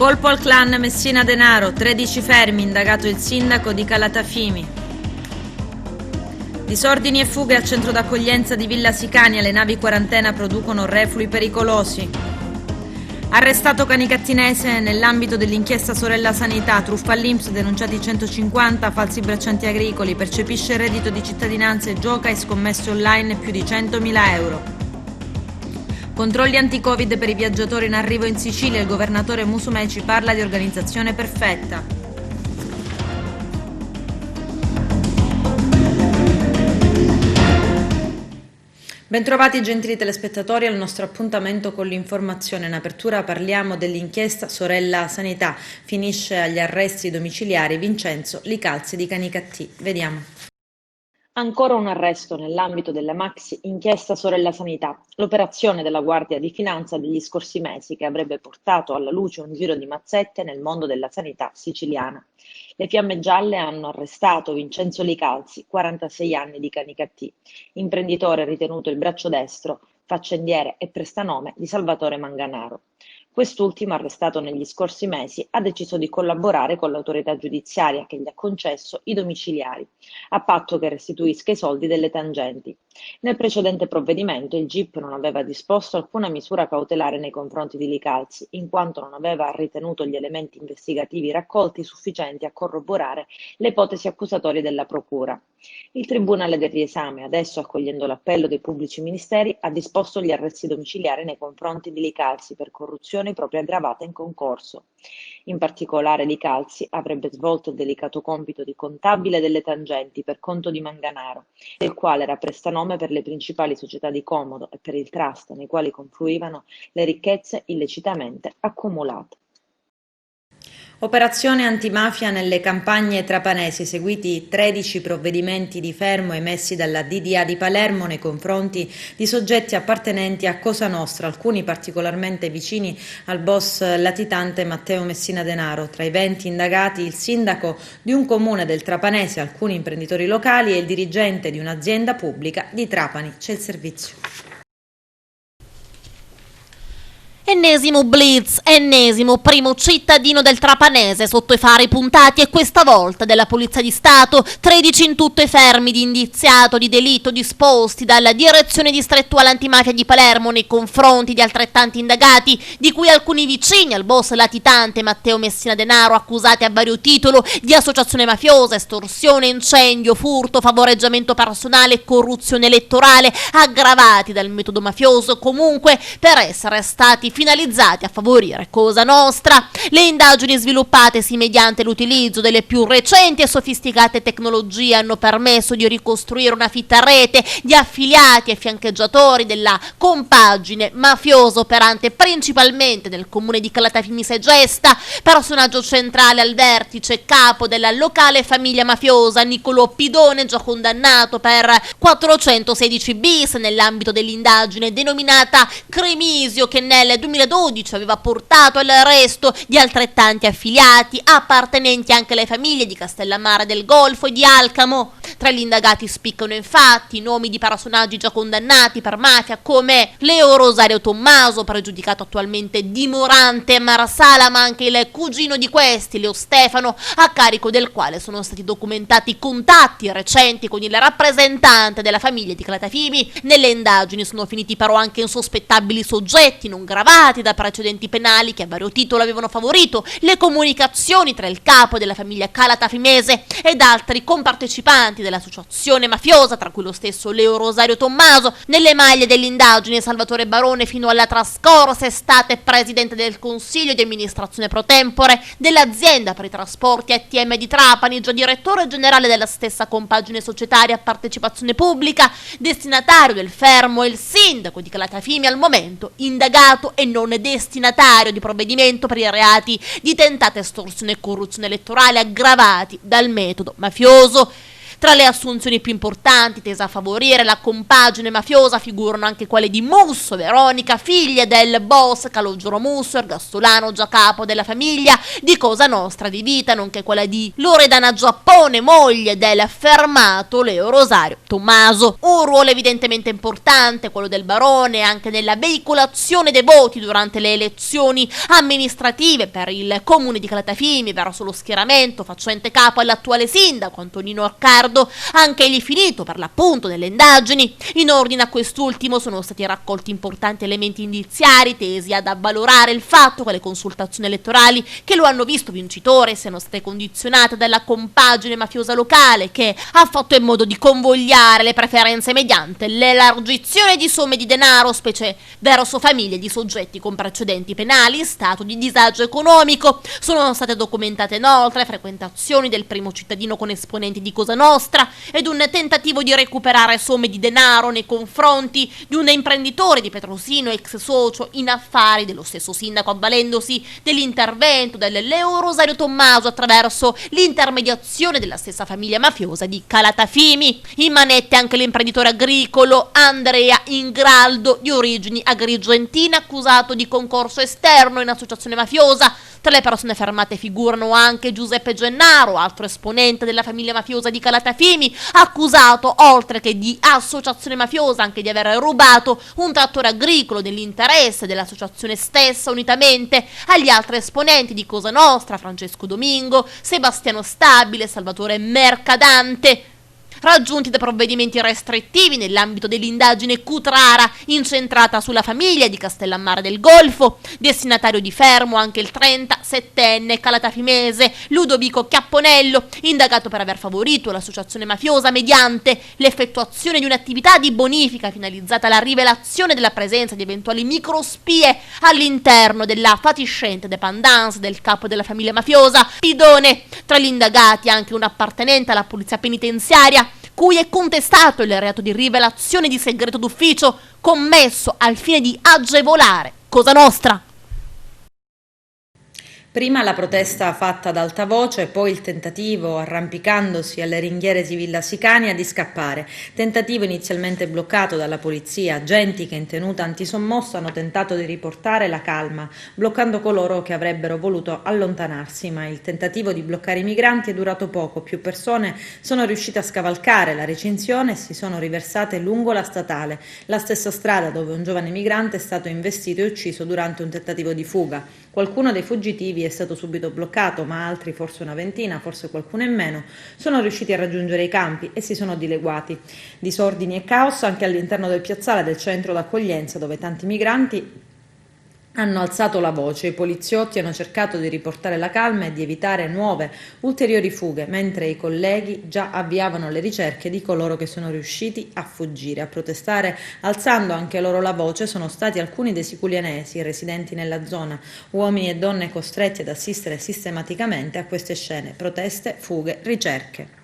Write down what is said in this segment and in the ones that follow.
Colpo al clan Messina Denaro, 13 fermi, indagato il sindaco di Calatafimi. Disordini e fughe al centro d'accoglienza di Villa Sicania, le navi quarantena producono reflui pericolosi. Arrestato Canicattinese nell'ambito dell'inchiesta Sorella Sanità, truffa all'INPS, denunciati 150, falsi braccianti agricoli, percepisce il reddito di cittadinanza e gioca e scommesse online più di 100.000 euro. Controlli anti-Covid per i viaggiatori in arrivo in Sicilia, il governatore Musumeci parla di organizzazione perfetta. Bentrovati gentili telespettatori al nostro appuntamento con l'informazione. In apertura parliamo dell'inchiesta Sorella Sanità. Finisce agli arresti domiciliari Vincenzo Licalzi di Canicattì. Vediamo. Ancora un arresto nell'ambito della maxi inchiesta Sorella Sanità, l'operazione della Guardia di Finanza degli scorsi mesi che avrebbe portato alla luce un giro di mazzette nel mondo della sanità siciliana. Le Fiamme Gialle hanno arrestato Vincenzo Licalzi, 46 anni di Canicattì, imprenditore ritenuto il braccio destro, faccendiere e prestanome di Salvatore Manganaro. Quest'ultimo, arrestato negli scorsi mesi, ha deciso di collaborare con l'autorità giudiziaria che gli ha concesso i domiciliari, a patto che restituisca i soldi delle tangenti. Nel precedente provvedimento il GIP non aveva disposto alcuna misura cautelare nei confronti di Licalzi, in quanto non aveva ritenuto gli elementi investigativi raccolti sufficienti a corroborare le ipotesi accusatorie della Procura. Il Tribunale del Riesame, adesso accogliendo l'appello dei pubblici ministeri, ha disposto gli arresti domiciliari nei confronti di Licalzi per corruzione proprio aggravata in concorso. In particolare Licalzi avrebbe svolto il delicato compito di contabile delle tangenti per conto di Manganaro, del quale era prestanome per le principali società di comodo e per il trust nei quali confluivano le ricchezze illecitamente accumulate. Operazione antimafia nelle campagne trapanesi, seguiti 13 provvedimenti di fermo emessi dalla DDA di Palermo nei confronti di soggetti appartenenti a Cosa Nostra, alcuni particolarmente vicini al boss latitante Matteo Messina Denaro. Tra i 20 indagati il sindaco di un comune del Trapanese, alcuni imprenditori locali e il dirigente di un'azienda pubblica di Trapani. C'è il servizio. Ennesimo blitz, ennesimo primo cittadino del Trapanese sotto i fari puntati e questa volta della Polizia di Stato, 13 in tutto i fermi di indiziato di delitto disposti dalla Direzione Distrettuale Antimafia di Palermo nei confronti di altrettanti indagati, di cui alcuni vicini al boss latitante Matteo Messina Denaro, accusati a vario titolo di associazione mafiosa, estorsione, incendio, furto, favoreggiamento personale e corruzione elettorale, aggravati dal metodo mafioso comunque per essere stati finalizzati a favorire Cosa Nostra. Le indagini sviluppatesi mediante l'utilizzo delle più recenti e sofisticate tecnologie hanno permesso di ricostruire una fitta rete di affiliati e fiancheggiatori della compagine mafiosa operante principalmente nel comune di Calatafimi Segesta. Personaggio centrale al vertice, capo della locale famiglia mafiosa Niccolò Pidone, già condannato per 416 bis nell'ambito dell'indagine denominata Cremisio, che nel 2012 aveva portato all'arresto di altrettanti affiliati appartenenti anche alle famiglie di Castellammare del Golfo e di Alcamo. Tra gli indagati spiccano infatti nomi di personaggi già condannati per mafia come Leo Rosario Tommaso, pregiudicato attualmente dimorante a Marsala, ma anche il cugino di questi, Leo Stefano, a carico del quale sono stati documentati contatti recenti con il rappresentante della famiglia di Calatafimi. Nelle indagini sono finiti però anche insospettabili soggetti non gravati da precedenti penali che a vario titolo avevano favorito le comunicazioni tra il capo della famiglia calatafimese ed altri compartecipanti dell'associazione mafiosa, tra cui lo stesso Leo Rosario Tommaso. Nelle maglie dell'indagine Salvatore Barone, fino alla trascorsa estate presidente del Consiglio di amministrazione pro tempore dell'azienda per i trasporti ATM di Trapani, già direttore generale della stessa compagine societaria a partecipazione pubblica, destinatario del fermo e il sindaco di Calatafimi, al momento indagato e non destinatario di provvedimento per i reati di tentata estorsione e corruzione elettorale aggravati dal metodo mafioso. Tra le assunzioni più importanti tese a favorire la compagine mafiosa figurano anche quelle di Musso, Veronica, figlia del boss Calogero Musso, ergastolano già capo della famiglia di Cosa Nostra di Vita, nonché quella di Loredana Giappone, moglie del fermato Leo Rosario Tommaso. Un ruolo evidentemente importante, quello del barone, anche nella veicolazione dei voti durante le elezioni amministrative per il comune di Calatafimi verso lo schieramento facente capo all'attuale sindaco Antonino Accardo, anche egli finito per l'appunto nelle indagini. In ordine a quest'ultimo sono stati raccolti importanti elementi indiziari tesi ad avvalorare il fatto che le consultazioni elettorali che lo hanno visto vincitore siano state condizionate dalla compagine mafiosa locale che ha fatto in modo di convogliare le preferenze mediante l'elargizione di somme di denaro, specie verso famiglie di soggetti con precedenti penali in stato di disagio economico. Sono state documentate inoltre frequentazioni del primo cittadino con esponenti di Cosa Nostra ed un tentativo di recuperare somme di denaro nei confronti di un imprenditore di Petrosino, ex socio in affari dello stesso sindaco, avvalendosi dell'intervento del Leo Rosario Tommaso attraverso l'intermediazione della stessa famiglia mafiosa di Calatafimi. In manette anche l'imprenditore agricolo Andrea Ingraldo, di origini agrigentine, accusato di concorso esterno in associazione mafiosa. Tra le persone fermate figurano anche Giuseppe Gennaro, altro esponente della famiglia mafiosa di Calatafimi, accusato oltre che di associazione mafiosa anche di aver rubato un trattore agricolo nell'interesse dell'associazione stessa, unitamente agli altri esponenti di Cosa Nostra, Francesco Domingo, Sebastiano Stabile, Salvatore Mercadante, raggiunti da provvedimenti restrittivi nell'ambito dell'indagine Cutrara incentrata sulla famiglia di Castellammare del Golfo. Destinatario di fermo anche il 37enne calatafimese Ludovico Chiapponello, indagato per aver favorito l'associazione mafiosa mediante l'effettuazione di un'attività di bonifica finalizzata alla rivelazione della presenza di eventuali microspie all'interno della fatiscente dépendance del capo della famiglia mafiosa Pidone. Tra gli indagati anche un appartenente alla polizia penitenziaria cui è contestato il reato di rivelazione di segreto d'ufficio commesso al fine di agevolare Cosa Nostra. Prima la protesta fatta ad alta voce, poi il tentativo, arrampicandosi alle ringhiere di Villa Sicania, di scappare. Tentativo inizialmente bloccato dalla polizia. Agenti che in tenuta antisommosso hanno tentato di riportare la calma, bloccando coloro che avrebbero voluto allontanarsi, ma il tentativo di bloccare i migranti è durato poco. Più persone sono riuscite a scavalcare la recinzione e si sono riversate lungo la statale, la stessa strada dove un giovane migrante è stato investito e ucciso durante un tentativo di fuga. Qualcuno dei fuggitivi è stato subito bloccato, ma altri, forse una ventina, forse qualcuno in meno, sono riusciti a raggiungere i campi e si sono dileguati. Disordini e caos anche all'interno del piazzale del centro d'accoglienza, dove tanti migranti hanno alzato la voce. I poliziotti hanno cercato di riportare la calma e di evitare nuove, ulteriori fughe, mentre i colleghi già avviavano le ricerche di coloro che sono riusciti a fuggire. A protestare, alzando anche loro la voce, sono stati alcuni dei siculianesi residenti nella zona, uomini e donne costretti ad assistere sistematicamente a queste scene: proteste, fughe, ricerche.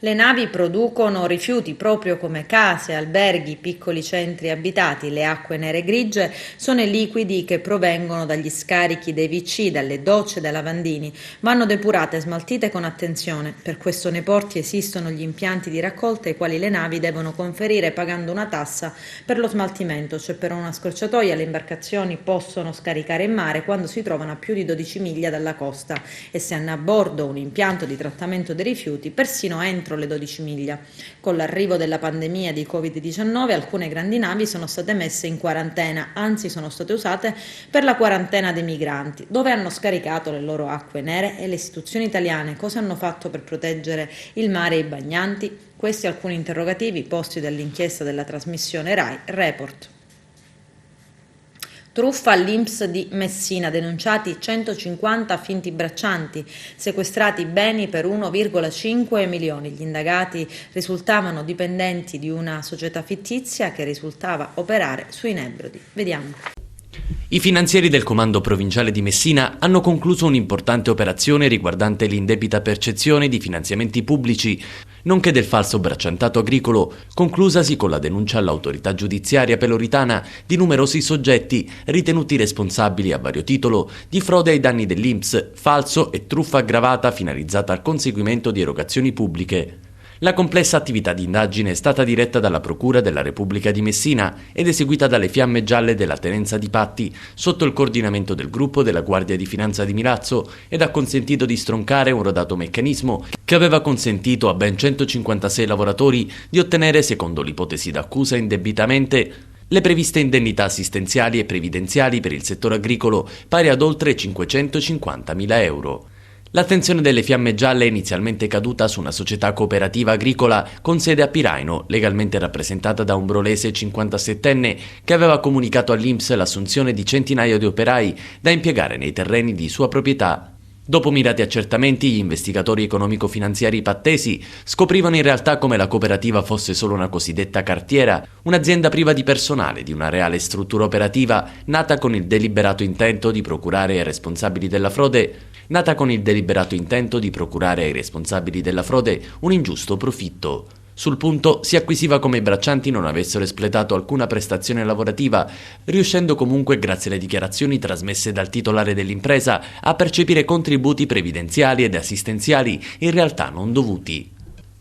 Le navi producono rifiuti proprio come case, alberghi, piccoli centri abitati. Le acque nere e grigie sono i liquidi che provengono dagli scarichi dei WC, dalle docce, dai lavandini. Vanno depurate e smaltite con attenzione. Per questo nei porti esistono gli impianti di raccolta ai quali le navi devono conferire pagando una tassa per lo smaltimento, cioè per una scorciatoia le imbarcazioni possono scaricare in mare quando si trovano a più di 12 miglia dalla costa e se hanno a bordo un impianto di trattamento dei rifiuti persino entro le 12 miglia. Con l'arrivo della pandemia di Covid-19 alcune grandi navi sono state messe in quarantena, anzi sono state usate per la quarantena dei migranti. Dove hanno scaricato le loro acque nere? E le istituzioni italiane cosa hanno fatto per proteggere il mare e i bagnanti? Questi alcuni interrogativi posti dall'inchiesta della trasmissione Rai Report. Truffa all'INPS di Messina, denunciati 150 finti braccianti, sequestrati beni per 1,5 milioni. Gli indagati risultavano dipendenti di una società fittizia che risultava operare sui Nebrodi. Vediamo. I finanzieri del Comando Provinciale di Messina hanno concluso un'importante operazione riguardante l'indebita percezione di finanziamenti pubblici, nonché del falso bracciantato agricolo, conclusasi con la denuncia all'autorità giudiziaria peloritana di numerosi soggetti ritenuti responsabili a vario titolo di frode ai danni dell'INPS, falso e truffa aggravata finalizzata al conseguimento di erogazioni pubbliche. La complessa attività di indagine è stata diretta dalla Procura della Repubblica di Messina ed eseguita dalle Fiamme Gialle della Tenenza di Patti sotto il coordinamento del gruppo della Guardia di Finanza di Milazzo ed ha consentito di stroncare un rodato meccanismo che aveva consentito a ben 156 lavoratori di ottenere, secondo l'ipotesi d'accusa, indebitamente le previste indennità assistenziali e previdenziali per il settore agricolo pari ad oltre 550.000 euro. L'attenzione delle Fiamme Gialle è inizialmente caduta su una società cooperativa agricola con sede a Piraino, legalmente rappresentata da un brolese 57enne che aveva comunicato all'INPS l'assunzione di centinaia di operai da impiegare nei terreni di sua proprietà. Dopo mirati accertamenti, gli investigatori economico-finanziari pattesi scoprivano in realtà come la cooperativa fosse solo una cosiddetta cartiera, un'azienda priva di personale, di una reale struttura operativa, nata con il deliberato intento di procurare ai responsabili della frode un ingiusto profitto. Sul punto si acquisiva come i braccianti non avessero espletato alcuna prestazione lavorativa, riuscendo comunque, grazie alle dichiarazioni trasmesse dal titolare dell'impresa, a percepire contributi previdenziali ed assistenziali in realtà non dovuti.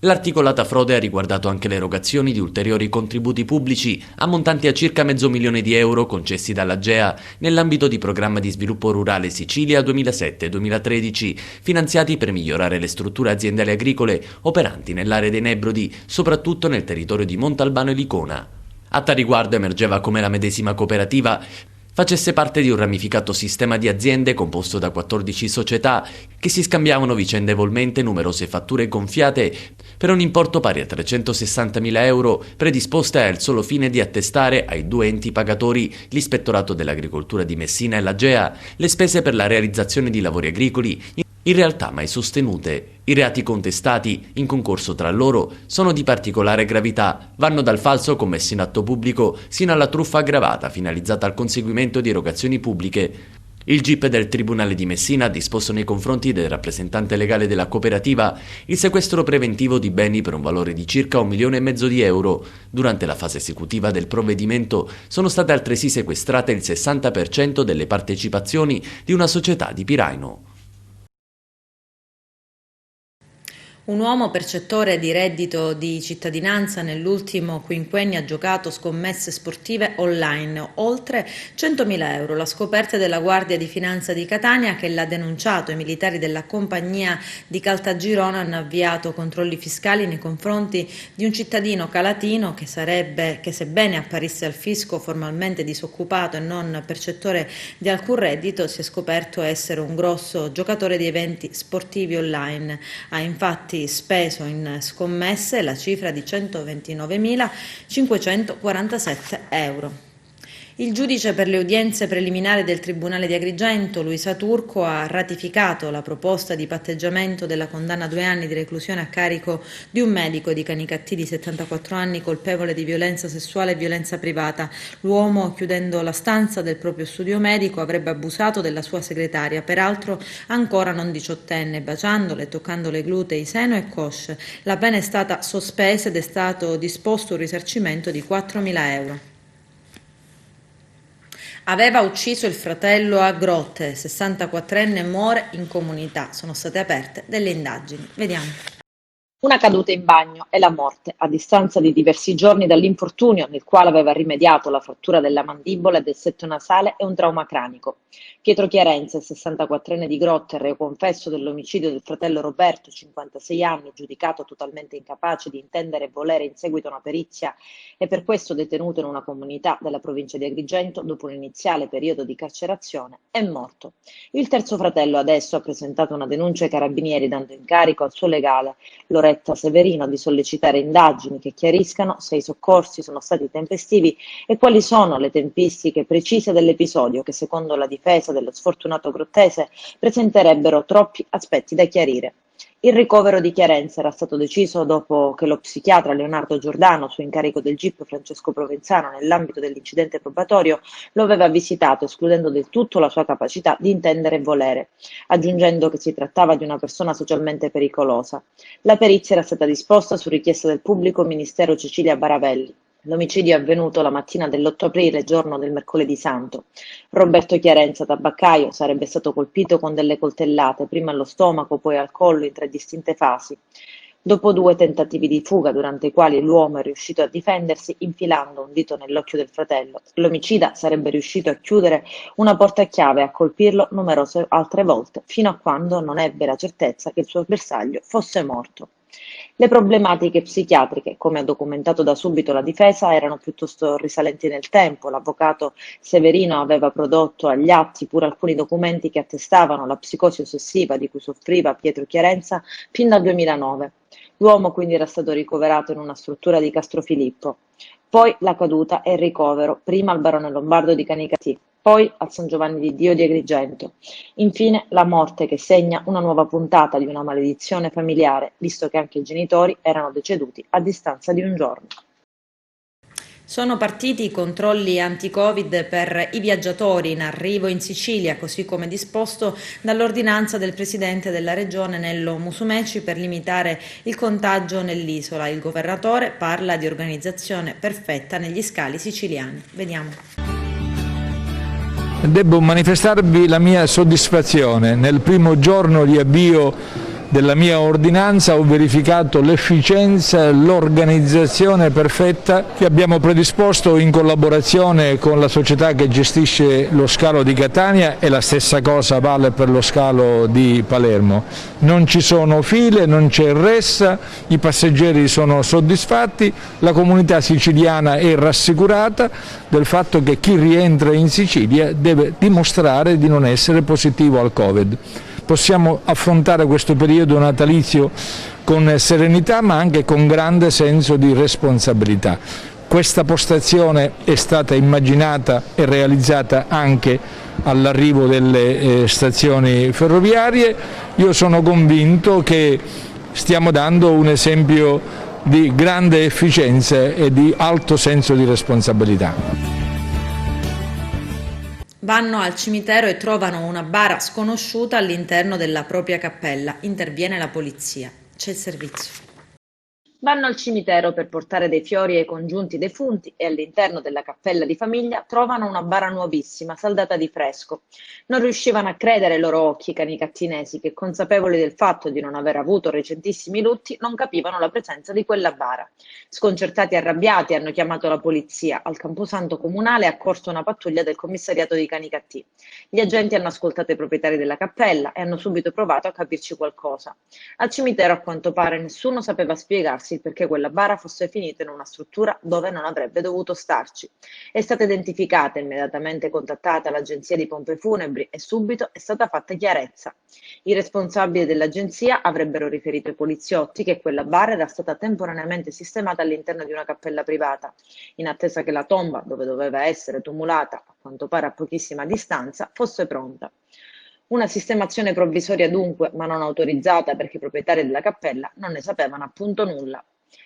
L'articolata frode ha riguardato anche l'erogazione di ulteriori contributi pubblici ammontanti a circa €500.000 concessi dall'AGEA nell'ambito di Programma di Sviluppo Rurale Sicilia 2007-2013, finanziati per migliorare le strutture aziendali agricole operanti nell'area dei Nebrodi, soprattutto nel territorio di Montalbano e Licona. A tal riguardo emergeva come la medesima cooperativa facesse parte di un ramificato sistema di aziende composto da 14 società che si scambiavano vicendevolmente numerose fatture gonfiate per un importo pari a €360.000 predisposte al solo fine di attestare ai due enti pagatori, l'Ispettorato dell'Agricoltura di Messina e l'AGEA, le spese per la realizzazione di lavori agricoli in realtà mai sostenute. I reati contestati, in concorso tra loro, sono di particolare gravità, vanno dal falso commesso in atto pubblico sino alla truffa aggravata finalizzata al conseguimento di erogazioni pubbliche. Il GIP del Tribunale di Messina ha disposto nei confronti del rappresentante legale della cooperativa il sequestro preventivo di beni per un valore di circa €1,5 milioni. Durante la fase esecutiva del provvedimento sono state altresì sequestrate il 60% delle partecipazioni di una società di Piraino. Un uomo percettore di reddito di cittadinanza nell'ultimo quinquennio ha giocato scommesse sportive online, oltre €100.000. La scoperta della Guardia di Finanza di Catania, che l'ha denunciato. I militari della compagnia di Caltagirone hanno avviato controlli fiscali nei confronti di un cittadino calatino che sebbene apparisse al fisco formalmente disoccupato e non percettore di alcun reddito, si è scoperto essere un grosso giocatore di eventi sportivi online. Ha infatti speso in scommesse la cifra di €129.547. Il giudice per le udienze preliminari del Tribunale di Agrigento, Luisa Turco, ha ratificato la proposta di patteggiamento della condanna a 2 anni di reclusione a carico di un medico di Canicattì di 74 anni colpevole di violenza sessuale e violenza privata. L'uomo, chiudendo la stanza del proprio studio medico, avrebbe abusato della sua segretaria, peraltro ancora non diciottenne, baciandole, toccandole glutei, seno e cosce. La pena è stata sospesa ed è stato disposto un risarcimento di €4.000. Aveva ucciso il fratello a Grotte, 64enne muore in comunità. Sono state aperte delle indagini. Vediamo. Una caduta in bagno e la morte, a distanza di diversi giorni dall'infortunio nel quale aveva rimediato la frattura della mandibola e del setto nasale e un trauma cranico. Pietro Chiarenza, 64enne di Grotte, reo confesso dell'omicidio del fratello Roberto, 56 anni, giudicato totalmente incapace di intendere e volere in seguito a una perizia e per questo detenuto in una comunità della provincia di Agrigento dopo un iniziale periodo di carcerazione, è morto. Il terzo fratello adesso ha presentato una denuncia ai carabinieri dando incarico al suo legale, Loretta Severino, di sollecitare indagini che chiariscano se i soccorsi sono stati tempestivi e quali sono le tempistiche precise dell'episodio che, secondo la difesa dello sfortunato grottese, presenterebbero troppi aspetti da chiarire. Il ricovero di Chiarenza era stato deciso dopo che lo psichiatra Leonardo Giordano, su incarico del GIP Francesco Provenzano nell'ambito dell'incidente probatorio, lo aveva visitato escludendo del tutto la sua capacità di intendere e volere, aggiungendo che si trattava di una persona socialmente pericolosa. La perizia era stata disposta su richiesta del pubblico ministero Cecilia Baravelli. L'omicidio è avvenuto la mattina dell'8 aprile, giorno del mercoledì santo. Roberto Chiarenza, tabaccaio, sarebbe stato colpito con delle coltellate, prima allo stomaco, poi al collo, in 3 distinte fasi. Dopo 2 tentativi di fuga durante i quali l'uomo è riuscito a difendersi infilando un dito nell'occhio del fratello, l'omicida sarebbe riuscito a chiudere una porta a chiave e a colpirlo numerose altre volte, fino a quando non ebbe la certezza che il suo bersaglio fosse morto. Le problematiche psichiatriche, come ha documentato da subito la difesa, erano piuttosto risalenti nel tempo. L'avvocato Severino aveva prodotto agli atti pure alcuni documenti che attestavano la psicosi ossessiva di cui soffriva Pietro Chiarenza fin dal 2009. L'uomo quindi era stato ricoverato in una struttura di Castrofilippo. Poi la caduta e il ricovero, prima al Barone Lombardo di Canicattì, poi al San Giovanni di Dio di Agrigento. Infine la morte che segna una nuova puntata di una maledizione familiare, visto che anche i genitori erano deceduti a distanza di un giorno. Sono partiti i controlli anti-Covid per i viaggiatori in arrivo in Sicilia, così come disposto dall'ordinanza del presidente della regione Nello Musumeci per limitare il contagio nell'isola. Il governatore parla di organizzazione perfetta negli scali siciliani. Vediamo. Devo manifestarvi la mia soddisfazione. Nel primo giorno di avvio della mia ordinanza ho verificato l'efficienza e l'organizzazione perfetta che abbiamo predisposto in collaborazione con la società che gestisce lo scalo di Catania, e la stessa cosa vale per lo scalo di Palermo. Non ci sono file, non c'è ressa, i passeggeri sono soddisfatti, la comunità siciliana è rassicurata del fatto che chi rientra in Sicilia deve dimostrare di non essere positivo al Covid. Possiamo affrontare questo periodo natalizio con serenità, ma anche con grande senso di responsabilità. Questa postazione è stata immaginata e realizzata anche all'arrivo delle stazioni ferroviarie. Io sono convinto che stiamo dando un esempio di grande efficienza e di alto senso di responsabilità. Vanno al cimitero e trovano una bara sconosciuta all'interno della propria cappella. Interviene la polizia. C'è il servizio. Vanno al cimitero per portare dei fiori ai congiunti defunti e all'interno della cappella di famiglia trovano una bara nuovissima, saldata di fresco. Non riuscivano a credere ai loro occhi i canicattinesi che, consapevoli del fatto di non aver avuto recentissimi lutti, non capivano la presenza di quella bara. Sconcertati e arrabbiati hanno chiamato la polizia. Al camposanto comunale è accorsa una pattuglia del commissariato di Canicattì. Gli agenti hanno ascoltato i proprietari della cappella e hanno subito provato a capirci qualcosa. Al cimitero, a quanto pare, nessuno sapeva spiegarsi il perché quella bara fosse finita in una struttura dove non avrebbe dovuto starci. È stata identificata e immediatamente contattata l'agenzia di pompe funebri e subito è stata fatta chiarezza. I responsabili dell'agenzia avrebbero riferito ai poliziotti che quella bara era stata temporaneamente sistemata all'interno di una cappella privata, in attesa che la tomba, dove doveva essere tumulata, a quanto pare a pochissima distanza, fosse pronta. Una sistemazione provvisoria dunque, ma non autorizzata perché i proprietari della cappella non ne sapevano appunto nulla.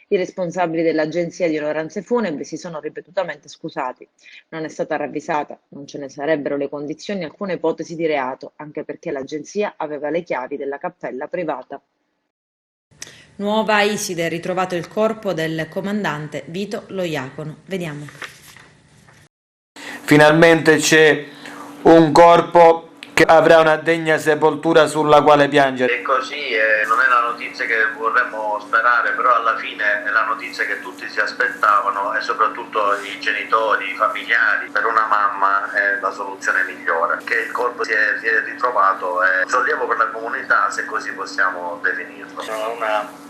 I responsabili dell'agenzia di onoranze funebri si sono ripetutamente scusati. Non è stata ravvisata, non ce ne sarebbero le condizioni alcuna ipotesi di reato, anche perché l'agenzia aveva le chiavi della cappella privata. Nuova Iside, ritrovato il corpo del comandante Vito Loiacono. Vediamo. Finalmente c'è un corpo che avrà una degna sepoltura sulla quale piangere. E così non è la notizia che vorremmo sperare, però alla fine è la notizia che tutti si aspettavano e soprattutto i genitori, i familiari. Per una mamma è la soluzione migliore. Che il corpo si è ritrovato è un sollievo per la comunità, se così possiamo definirlo. Una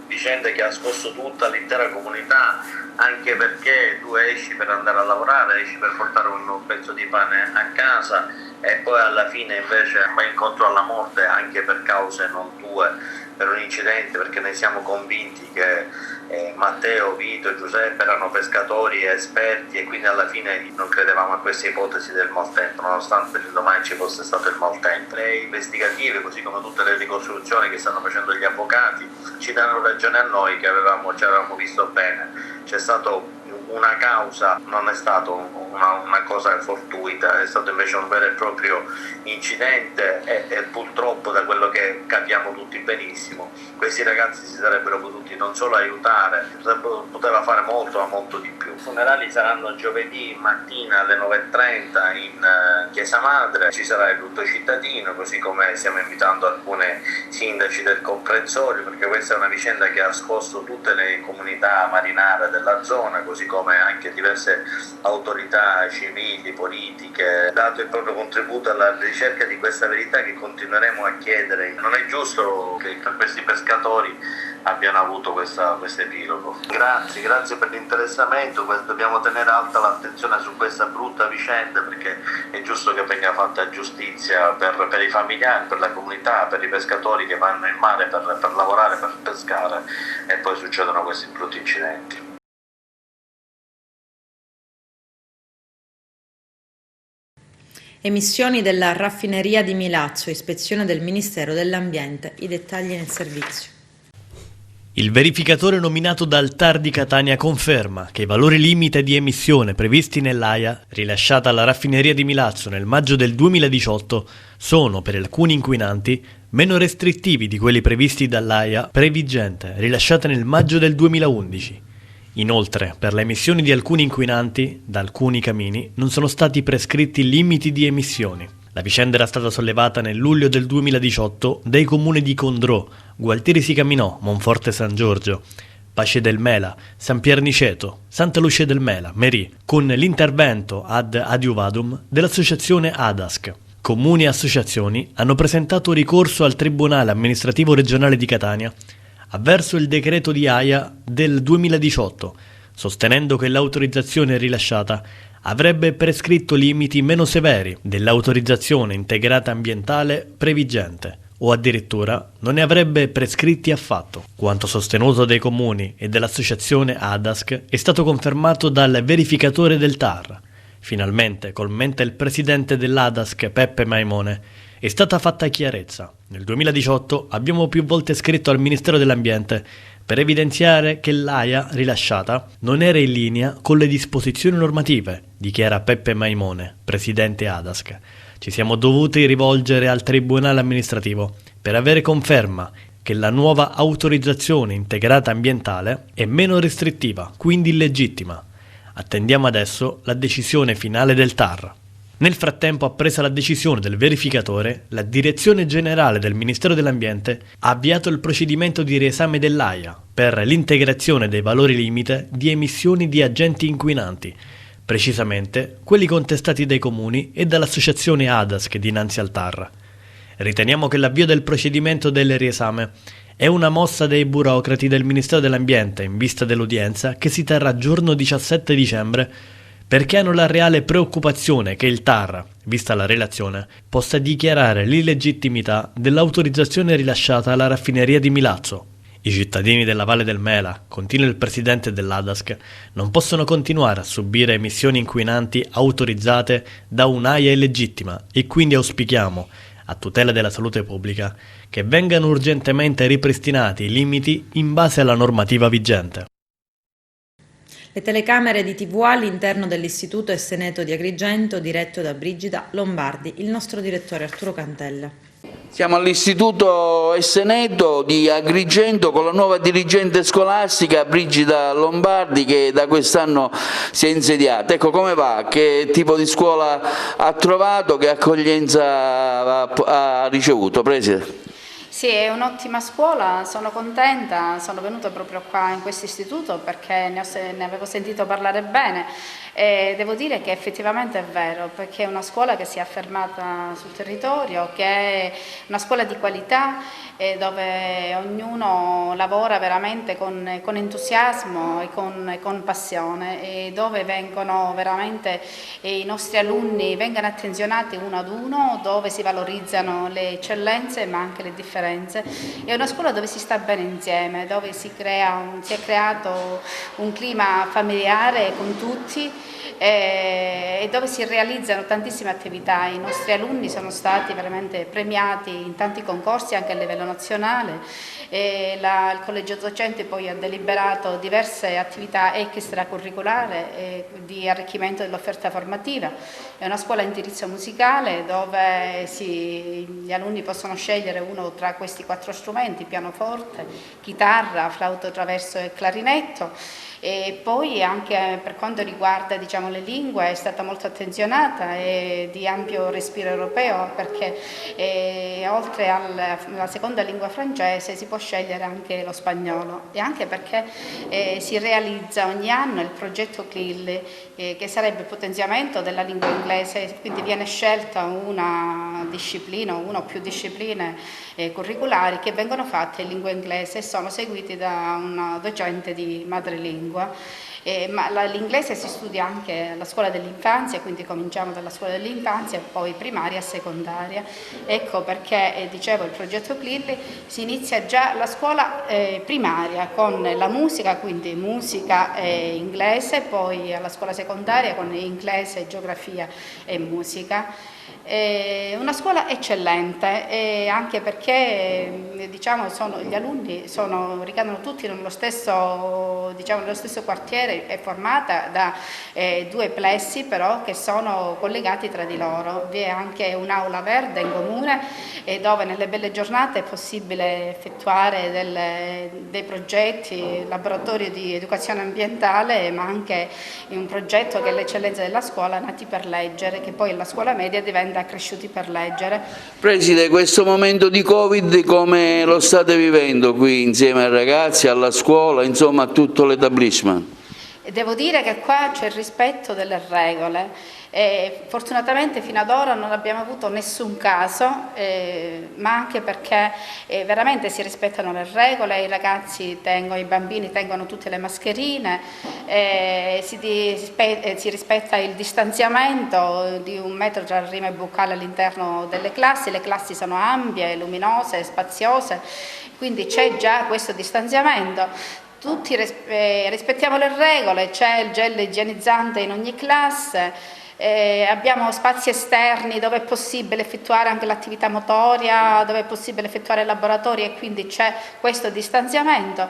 vicenda che ha scosso tutta l'intera comunità, anche perché tu esci per andare a lavorare, esci per portare un pezzo di pane a casa e poi alla fine invece vai incontro alla morte anche per cause non tue, per un incidente, perché ne siamo convinti che Matteo, Vito e Giuseppe erano pescatori esperti e quindi alla fine non credevamo a queste ipotesi del maltempo, nonostante domani ci fosse stato il maltempo. Le investigative, così come tutte le ricostruzioni che stanno facendo gli avvocati, ci danno ragione a noi che ci avevamo visto bene. C'è stato una causa, non è stato una cosa fortuita, è stato invece un vero e proprio incidente e purtroppo, da quello che capiamo tutti benissimo, questi ragazzi si sarebbero potuti non solo aiutare, poteva fare molto, ma molto di più. I funerali saranno giovedì mattina alle 9:30 Chiesa Madre, ci sarà il lutto cittadino, così come stiamo invitando alcuni sindaci del comprensorio, perché questa è una vicenda che ha scosso tutte le comunità marinare della zona, così come anche diverse autorità civili, politiche, dato il proprio contributo alla ricerca di questa verità che continueremo a chiedere. Non è giusto che questi pescatori abbiano avuto questo epilogo. Grazie per l'interessamento, dobbiamo tenere alta l'attenzione su questa brutta vicenda, perché è giusto che venga fatta giustizia per i familiari, per la comunità, per i pescatori che vanno in mare per lavorare, per pescare e poi succedono questi brutti incidenti. Emissioni della raffineria di Milazzo, ispezione del Ministero dell'Ambiente. I dettagli nel servizio. Il verificatore nominato dal TAR di Catania conferma che i valori limite di emissione previsti nell'AIA rilasciata alla raffineria di Milazzo nel maggio del 2018 sono, per alcuni inquinanti, meno restrittivi di quelli previsti dall'AIA previgente rilasciata nel maggio del 2011. Inoltre, per le emissioni di alcuni inquinanti, da alcuni camini, non sono stati prescritti limiti di emissioni. La vicenda era stata sollevata nel luglio del 2018 dai comuni di Condrò, Gualtieri si Caminò, Monforte San Giorgio, Pace del Mela, San Pierniceto, Santa Lucia del Mela, Merì, con l'intervento ad adiuvadum dell'associazione ADASC. Comuni e associazioni hanno presentato ricorso al Tribunale Amministrativo Regionale di Catania avverso il decreto di AIA del 2018, sostenendo che l'autorizzazione rilasciata avrebbe prescritto limiti meno severi dell'autorizzazione integrata ambientale previgente, o addirittura non ne avrebbe prescritti affatto. Quanto sostenuto dai comuni e dell'associazione ADASC è stato confermato dal verificatore del TAR. Finalmente, commenta il presidente dell'ADASC Peppe Maimone, è stata fatta chiarezza. Nel 2018 abbiamo più volte scritto al Ministero dell'Ambiente per evidenziare che l'AIA rilasciata non era in linea con le disposizioni normative, dichiara Peppe Maimone, presidente ADASC. Ci siamo dovuti rivolgere al Tribunale amministrativo per avere conferma che la nuova autorizzazione integrata ambientale è meno restrittiva, quindi illegittima. Attendiamo adesso la decisione finale del TAR. Nel frattempo, appresa la decisione del verificatore, la Direzione Generale del Ministero dell'Ambiente ha avviato il procedimento di riesame dell'AIA per l'integrazione dei valori limite di emissioni di agenti inquinanti, precisamente quelli contestati dai comuni e dall'associazione ADASC dinanzi al TAR. Riteniamo che l'avvio del procedimento del riesame è una mossa dei burocrati del Ministero dell'Ambiente in vista dell'udienza che si terrà giorno 17 dicembre perché hanno la reale preoccupazione che il TAR, vista la relazione, possa dichiarare l'illegittimità dell'autorizzazione rilasciata alla raffineria di Milazzo. I cittadini della Valle del Mela, continua il presidente dell'ADASC, non possono continuare a subire emissioni inquinanti autorizzate da un'AIA illegittima e quindi auspichiamo, a tutela della salute pubblica, che vengano urgentemente ripristinati i limiti in base alla normativa vigente. Le telecamere di TV all'interno dell'Istituto Esseneto di Agrigento, diretto da Brigida Lombardi. Il nostro direttore Arturo Cantella. Siamo all'Istituto Esseneto di Agrigento con la nuova dirigente scolastica Brigida Lombardi che da quest'anno si è insediata. Ecco, come va? Che tipo di scuola ha trovato? Che accoglienza ha ricevuto? Preside. Sì, è un'ottima scuola, sono contenta, sono venuta proprio qua in questo istituto perché ne avevo sentito parlare bene e devo dire che effettivamente è vero, perché è una scuola che si è affermata sul territorio, che è una scuola di qualità dove ognuno lavora veramente con entusiasmo e con passione e dove vengono veramente i nostri alunni vengono attenzionati uno ad uno, dove si valorizzano le eccellenze ma anche le differenze. È una scuola dove si sta bene insieme, dove si è creato un clima familiare con tutti e dove si realizzano tantissime attività. I nostri alunni sono stati veramente premiati in tanti concorsi anche a livello nazionale e il collegio docente poi ha deliberato diverse attività extracurriculare di arricchimento dell'offerta formativa. È una scuola a indirizzo musicale dove gli alunni possono scegliere uno tra questi 4 strumenti: pianoforte, chitarra, flauto traverso e clarinetto. E poi anche per quanto riguarda le lingue è stata molto attenzionata e di ampio respiro europeo, perché oltre alla seconda lingua francese si può scegliere anche lo spagnolo, e anche perché si realizza ogni anno il progetto CLIL, che sarebbe il potenziamento della lingua inglese, quindi viene scelta una disciplina o una o più discipline curriculari che vengono fatte in lingua inglese e sono seguiti da un docente di madrelingua. Ma l'inglese si studia anche alla scuola dell'infanzia, quindi cominciamo dalla scuola dell'infanzia, poi primaria e secondaria. Ecco perché, dicevo, il progetto CLIL si inizia già alla scuola primaria con la musica, quindi musica e inglese, poi alla scuola secondaria con inglese, geografia e musica. Una scuola eccellente, anche perché gli alunni ricadono tutti nello stesso quartiere, è formata da due plessi però che sono collegati tra di loro. Vi è anche un'aula verde in comune dove nelle belle giornate è possibile effettuare dei progetti, laboratorio di educazione ambientale, ma anche un progetto che è l'eccellenza della scuola, Nati per leggere, che poi la scuola media diventa Cresciuti per leggere. Preside, questo momento di Covid come lo state vivendo qui insieme ai ragazzi, alla scuola, insomma a tutto l'etablissement? Devo dire che qua c'è il rispetto delle regole. Fortunatamente fino ad ora non abbiamo avuto nessun caso, ma anche perché veramente si rispettano le regole, i bambini tengono tutte le mascherine, si rispetta il distanziamento di 1 metro tra rime e boccale all'interno delle classi. Le classi sono ampie, luminose, spaziose, quindi c'è già questo distanziamento. Tutti rispettiamo le regole, c'è il gel igienizzante in ogni classe, abbiamo spazi esterni dove è possibile effettuare anche l'attività motoria, dove è possibile effettuare laboratori, e quindi c'è questo distanziamento.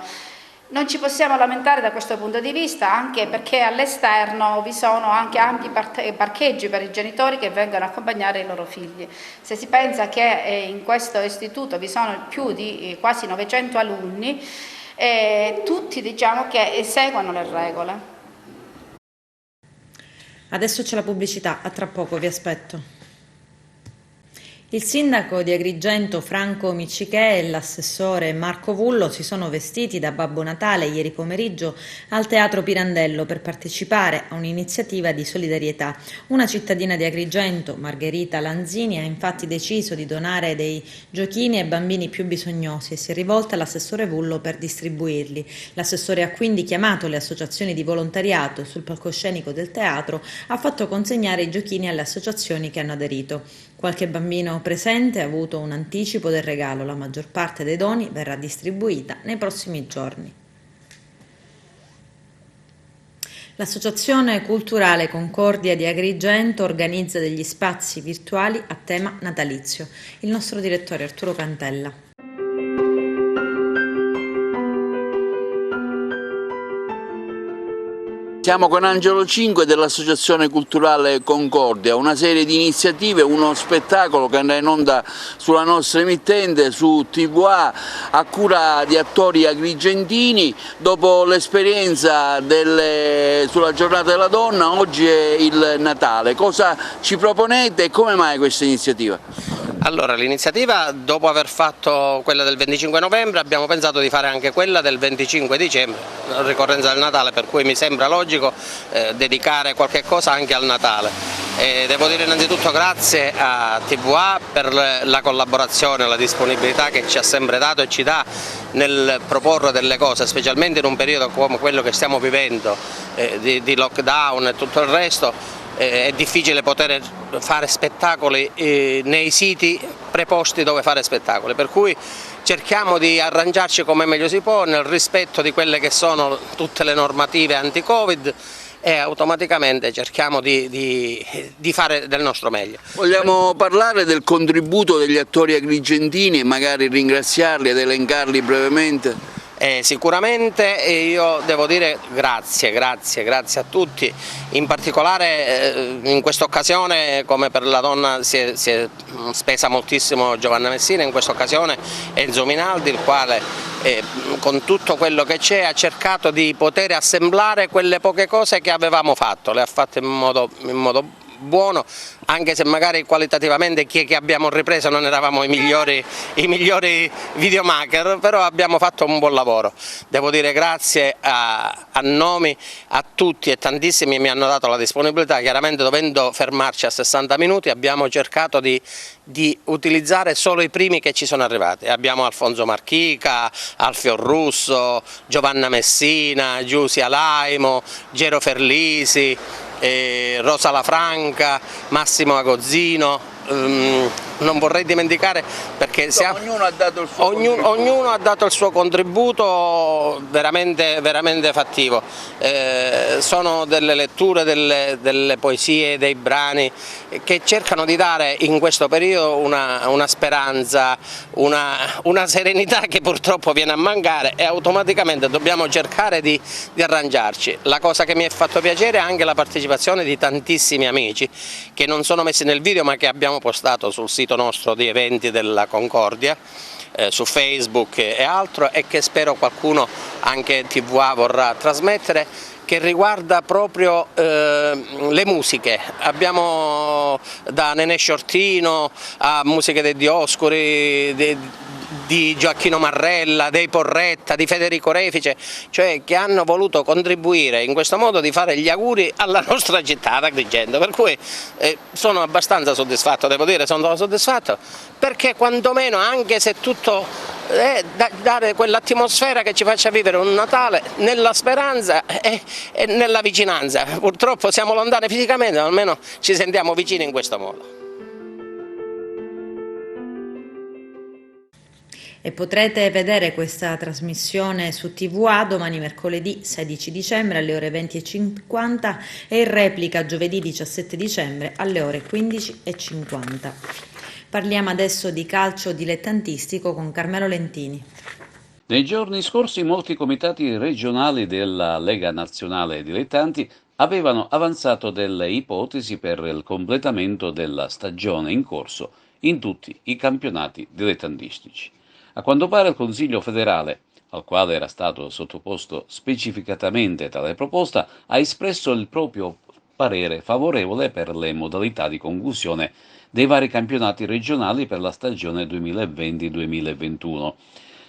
Non ci possiamo lamentare da questo punto di vista, anche perché all'esterno vi sono anche ampi parcheggi per i genitori che vengono a accompagnare i loro figli. Se si pensa che in questo istituto vi sono più di quasi 900 alunni, tutti che seguono le regole. Adesso c'è la pubblicità, a tra poco, vi aspetto. Il sindaco di Agrigento Franco Miccichè e l'assessore Marco Vullo si sono vestiti da Babbo Natale ieri pomeriggio al Teatro Pirandello per partecipare a un'iniziativa di solidarietà. Una cittadina di Agrigento, Margherita Lanzini, ha infatti deciso di donare dei giochini ai bambini più bisognosi e si è rivolta all'assessore Vullo per distribuirli. L'assessore ha quindi chiamato le associazioni di volontariato sul palcoscenico del teatro, ha fatto consegnare i giochini alle associazioni che hanno aderito. Qualche bambino presente ha avuto un anticipo del regalo, la maggior parte dei doni verrà distribuita nei prossimi giorni. L'Associazione Culturale Concordia di Agrigento organizza degli spazi virtuali a tema natalizio. Il nostro direttore Arturo Cantella. Siamo con Angelo Cinque dell'Associazione Culturale Concordia, una serie di iniziative, uno spettacolo che andrà in onda sulla nostra emittente, su TVA, a cura di attori agrigentini. Dopo l'esperienza sulla giornata della donna, oggi è il Natale. Cosa ci proponete e come mai questa iniziativa? Allora, l'iniziativa, dopo aver fatto quella del 25 novembre, abbiamo pensato di fare anche quella del 25 dicembre, ricorrenza del Natale, per cui mi sembra logico dedicare qualche cosa anche al Natale. Devo dire innanzitutto grazie a TVA per la collaborazione, la disponibilità che ci ha sempre dato e ci dà nel proporre delle cose, specialmente in un periodo come quello che stiamo vivendo, di lockdown e tutto il resto. È difficile poter fare spettacoli nei siti preposti dove fare spettacoli, per cui cerchiamo di arrangiarci come meglio si può nel rispetto di quelle che sono tutte le normative anti-Covid e automaticamente cerchiamo di fare del nostro meglio. Vogliamo parlare del contributo degli attori agrigentini e magari ringraziarli ed elencarli brevemente? Sicuramente io devo dire grazie a tutti, in particolare in questa occasione, come per la donna si è spesa moltissimo Giovanna Messina, in questa occasione Enzo Minaldi, il quale con tutto quello che c'è ha cercato di poter assemblare quelle poche cose che avevamo fatto, le ha fatte in modo buono, anche se magari qualitativamente chi che abbiamo ripreso non eravamo i migliori videomaker, però abbiamo fatto un buon lavoro. Devo dire grazie a Nomi, a tutti e tantissimi mi hanno dato la disponibilità, chiaramente dovendo fermarci a 60 minuti abbiamo cercato di utilizzare solo i primi che ci sono arrivati. Abbiamo Alfonso Marchica, Alfio Russo, Giovanna Messina, Giusia Laimo, Gero Ferlisi, Rosa Lafranca, Massimo Agozzino, non vorrei dimenticare perché ognuno ha dato il suo contributo veramente fattivo. Sono delle letture, delle poesie, dei brani che cercano di dare in questo periodo una speranza, una serenità che purtroppo viene a mancare e automaticamente dobbiamo cercare di arrangiarci. La cosa che mi ha fatto piacere è anche la partecipazione di tantissimi amici che non sono messi nel video ma che abbiamo postato sul sito nostro di eventi della Concordia, su Facebook e altro, e che spero qualcuno anche TVA vorrà trasmettere, che riguarda proprio le musiche. Abbiamo da Nenè Shortino a musiche dei Dioscuri, di Gioacchino Marrella, dei Porretta, di Federico Refice, cioè che hanno voluto contribuire in questo modo di fare gli auguri alla nostra città, ad Agrigento, per cui sono abbastanza soddisfatto, devo dire, sono soddisfatto, perché quantomeno, anche se tutto dare quell'atmosfera che ci faccia vivere un Natale nella speranza e nella vicinanza. Purtroppo siamo lontani fisicamente, ma almeno ci sentiamo vicini in questo modo. E potrete vedere questa trasmissione su TVA domani mercoledì 16 dicembre alle ore 20:50 e in replica giovedì 17 dicembre alle ore 15:50. Parliamo adesso di calcio dilettantistico con Carmelo Lentini. Nei giorni scorsi molti comitati regionali della Lega Nazionale Dilettanti avevano avanzato delle ipotesi per il completamento della stagione in corso in tutti i campionati dilettantistici. A quanto pare il Consiglio federale, al quale era stato sottoposto specificatamente tale proposta, ha espresso il proprio parere favorevole per le modalità di conclusione dei vari campionati regionali per la stagione 2020-2021.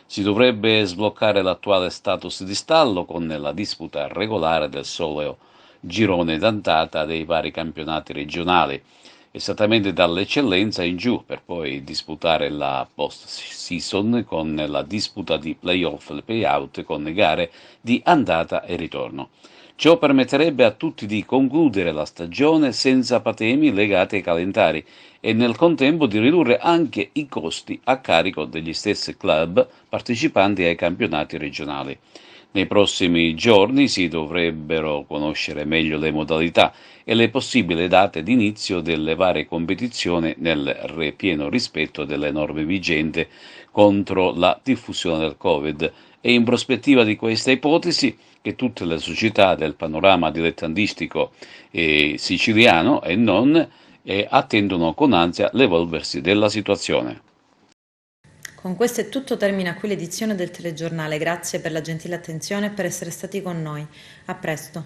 Si dovrebbe sbloccare l'attuale status di stallo con la disputa regolare del solo girone d'andata dei vari campionati regionali, esattamente dall'eccellenza in giù, per poi disputare la post-season con la disputa di play-off e play-out con le gare di andata e ritorno. Ciò permetterebbe a tutti di concludere la stagione senza patemi legati ai calendari e nel contempo di ridurre anche i costi a carico degli stessi club partecipanti ai campionati regionali. Nei prossimi giorni si dovrebbero conoscere meglio le modalità e le possibili date di inizio delle varie competizioni nel pieno rispetto delle norme vigenti contro la diffusione del Covid. E in prospettiva di questa ipotesi che tutte le società del panorama dilettantistico siciliano e non attendono con ansia l'evolversi della situazione. Con questo è tutto, termina qui l'edizione del telegiornale. Grazie per la gentile attenzione e per essere stati con noi. A presto.